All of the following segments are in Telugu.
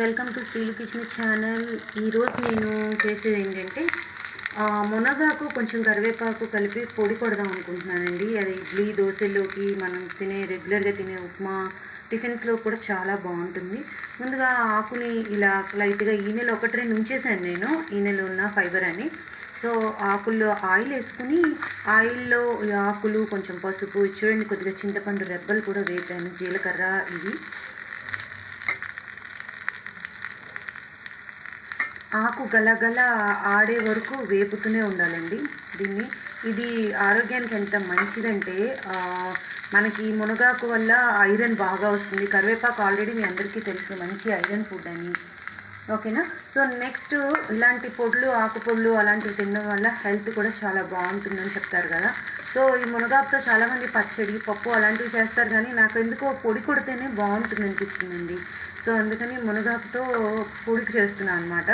Welcome to Sreelu kitchen channel. ఈరోజు నేను చేసేది ఏంటంటే మునగాకు కొంచెం కరివేపాకు కలిపి పొడి కొడదాం అనుకుంటున్నానండి. అది ఇడ్లీ దోశల్లోకి మనం రెగ్యులర్గా తినే ఉప్మా టిఫిన్స్లో కూడా చాలా బాగుంటుంది. ముందుగా ఆకుని ఇలా లైట్గా ఈనెలు ఒకటి రెండు ఉంచేసాను నేను, ఈనెలు ఉన్న ఫైబర్ అని. సో ఆకుల్లో ఆయిల్ వేసుకుని ఆయిల్లో ఆకులు కొంచెం పసుపు చూడండి, కొద్దిగా చింతపండు రెబ్బలు కూడా వేపాను, జీలకర్ర ఇవి. ఆకు గలగల ఆడే వరకు వేపుతూనే ఉండాలండి దీన్ని. ఇది ఆరోగ్యానికి ఎంత మంచిదంటే మనకి మునగాకు వల్ల ఐరన్ బాగా వస్తుంది. కరివేపాకు ఆల్రెడీ మీ అందరికీ తెలుసు, మంచి ఐరన్ ఫుడ్ అని. ఓకేనా? సో నెక్స్ట్ ఇలాంటి పొడులు, ఆకు పొడులు అలాంటివి తినడం వల్ల హెల్త్ కూడా చాలా బాగుంటుందని చెప్తారు కదా. సో ఈ మునగాకుతో చాలామంది పచ్చడి, పప్పు అలాంటివి చేస్తారు, కానీ నాకు ఎందుకో పొడి కొడితేనే బాగుంటుంది అనిపిస్తుందండి. సో అందుకని మునగాకుతో పొడికి చేస్తున్నాను అనమాట.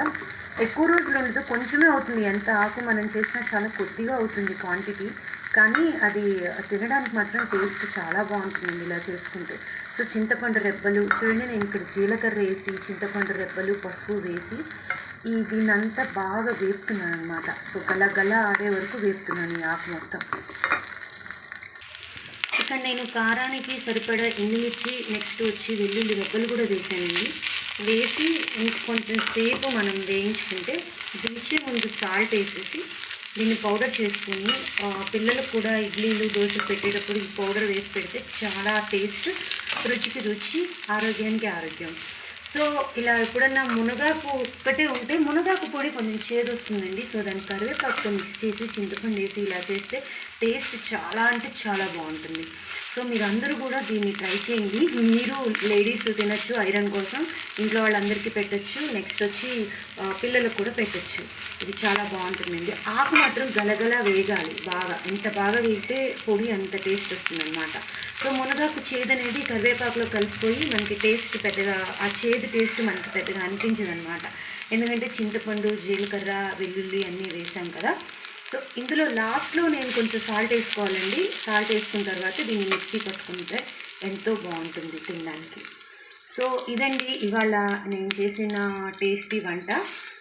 ఎక్కువ రోజులు ఉండదు, కొంచెమే అవుతుంది. ఎంత ఆకు మనం చేసినా చాలా కొద్దిగా అవుతుంది క్వాంటిటీ, కానీ అది తినడానికి మాత్రం టేస్ట్ చాలా బాగుంటుందండి ఇలా చేసుకుంటే. సో చింతపండు రెబ్బలు చూడండి, నేను ఇక్కడ జీలకర్ర వేసి చింతపండు రెబ్బలు పసుపు వేసి దీన్నంతా బాగా వేపుతున్నాను అనమాట. సో గల ఆడే వరకు వేపుతున్నాను ఈ ఆకు మొత్తం. ఇక్కడ నేను కారానికి సరిపడా ఎండుమిర్చి, నెక్స్ట్ వచ్చి వెల్లుల్లి రెబ్బలు కూడా వేసానండి. వేసి ఇంకొంచెం సేపు మనం వేయించుకుంటే దించే ముందు సాల్ట్ వేసేసి దీన్ని పౌడర్ చేసుకుని పిల్లలకు కూడా ఇడ్లీలు దోశ పెట్టేటప్పుడు ఈ పౌడర్ వేసి పెడితే చాలా టేస్ట్, రుచికి రుచి, ఆరోగ్యానికి ఆరోగ్యం. సో ఇలా ఎప్పుడన్నా మునగాకు ఒక్కటే ఉంటే మునగాకు పొడి కొంచెం చేదు వస్తుందండి. సో దాన్ని కరివేపాకుతో మిక్స్ చేసి చింతపండు వేసి ఇలా చేస్తే టేస్ట్ చాలా అంటే చాలా బాగుంటుంది. సో మీరు అందరూ కూడా దీన్ని ట్రై చేయండి. మీరు లేడీస్ తినచ్చు, ఐరన్ కోసం ఇంట్లో వాళ్ళందరికీ పెట్టచ్చు, నెక్స్ట్ వచ్చి పిల్లలకు కూడా పెట్టచ్చు. ఇది చాలా బాగుంటుందండి. ఆకు మాత్రం గలగల వేగాలి బాగా, ఎంత బాగా వేగితే పొడి అంత టేస్ట్ వస్తుంది అనమాట. సో మునగాకు చేదు అనేది కరివేపాకులో కలిసిపోయి మనకి టేస్ట్ పెద్దగా, ఆ చేదు టేస్ట్ మనకి పెద్దగా అనిపించదు అనమాట. ఎందుకంటే చింతపండు, జీలకర్ర, వెల్లుల్లి అన్నీ వేసాం కదా. సో ఇందులో లాస్ట్లో నేను కొంచెం సాల్ట్ వేసుకోవాలండి. సాల్ట్ వేసుకున్న తర్వాత దీన్ని మిక్సీ పట్టుకుంటే ఎంతో బాగుంటుంది తినడానికి. సో ఇదండి ఇవాళ నేను చేసిన టేస్టీ వంట.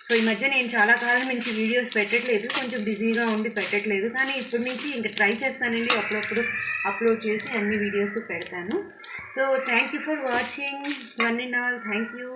సో ఈ మధ్య నేను చాలా కాలం నుంచి వీడియోస్ పెట్టట్లేదు, కొంచెం బిజీగా ఉండి పెట్టట్లేదు, కానీ ఇప్పటి నుంచి ఇంకా ట్రై చేస్తానండి. అప్పుడప్పుడు అప్లోడ్ చేసి అన్ని వీడియోస్ పెడతాను. So thank you for watching one and all. Thank you.